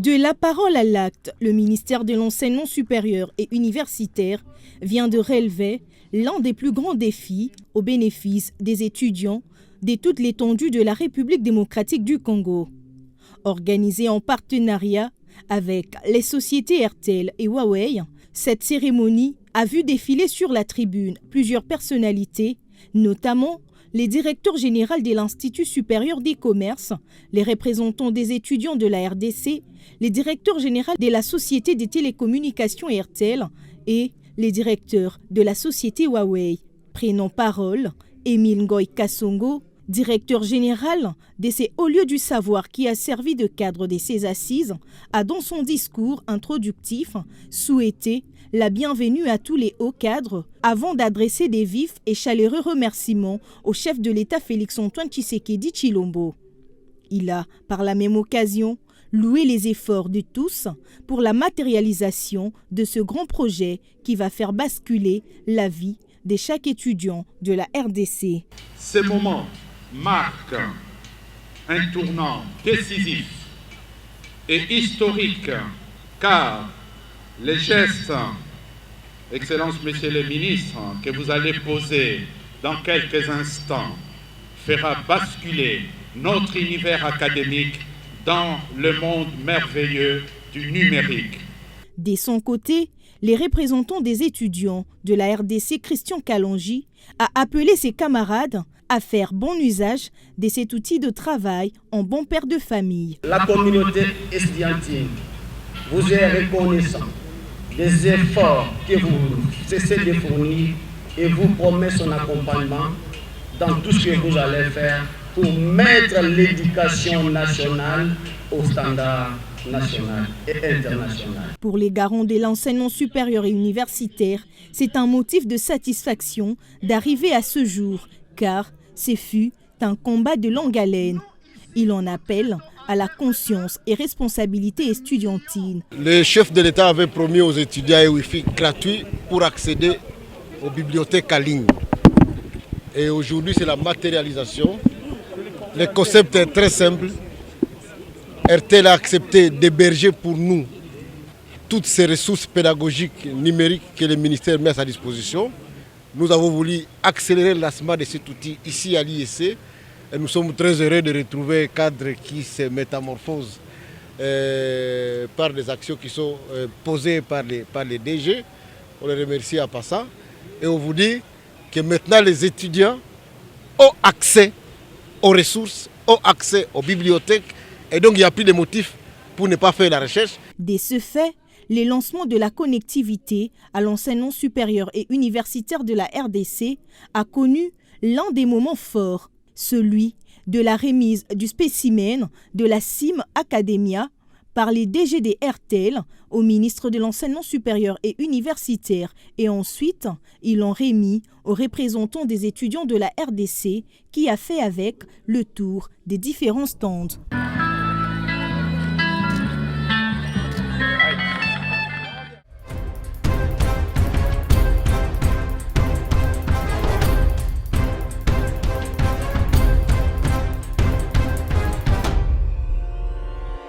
De la parole à l'acte, le ministère de l'Enseignement supérieur et universitaire vient de relever l'un des plus grands défis au bénéfice des étudiants de toute l'étendue de la République démocratique du Congo. Organisée en partenariat avec les sociétés RTL et Huawei, cette cérémonie a vu défiler sur la tribune plusieurs personnalités, notamment les directeurs généraux de l'Institut supérieur des commerces, les représentants des étudiants de la RDC, les directeurs généraux de la Société des télécommunications RTL et les directeurs de la société Huawei. Prenant parole, Émile Ngoï Kassongo, directeur général de ces hauts lieux du savoir qui a servi de cadre de ces assises, a dans son discours introductif souhaité la bienvenue à tous les hauts cadres avant d'adresser des vifs et chaleureux remerciements au chef de l'État Félix-Antoine Tshisekedi Tshilombo. Il a, par la même occasion, loué les efforts de tous pour la matérialisation de ce grand projet qui va faire basculer la vie de chaque étudiant de la RDC. Ce moment marque un tournant décisif et historique car les gestes, Excellences, Messieurs les ministres, que vous allez poser dans quelques instants fera basculer notre univers académique dans le monde merveilleux du numérique. De son côté, les représentants des étudiants de la RDC, Christian Kalonji, a appelé ses camarades à faire bon usage de cet outil de travail en bon père de famille. La communauté estudiantine vous est reconnaissante des efforts que vous cessez de fournir et vous promet son accompagnement dans tout ce que vous allez faire pour mettre l'éducation nationale au standard national et international. Pour les garants de l'enseignement supérieur et universitaire, c'est un motif de satisfaction d'arriver à ce jour, car ce fut un combat de longue haleine. Il en appelle à la conscience et responsabilité estudiantine. Le chef de l'État avait promis aux étudiants un Wi-Fi gratuit pour accéder aux bibliothèques en ligne. Et aujourd'hui, c'est la matérialisation. Le concept est très simple. RTL a accepté d'héberger pour nous toutes ces ressources pédagogiques numériques que le ministère met à sa disposition. Nous avons voulu accélérer le lancement de cet outil ici à l'IEC. Et nous sommes très heureux de retrouver un cadre qui se métamorphose par des actions qui sont posées par les DG. On les remercie en passant. Et on vous dit que maintenant les étudiants ont accès aux ressources, ont accès aux bibliothèques. Et donc il n'y a plus de motifs pour ne pas faire la recherche. De ce fait, les lancements de la connectivité à l'enseignement supérieur et universitaire de la RDC a connu l'un des moments forts, celui de la remise du spécimen de la CIM Academia par les DG des RTL au ministre de l'Enseignement supérieur et universitaire et ensuite ils l'ont remis aux représentants des étudiants de la RDC qui a fait avec le tour des différents stands.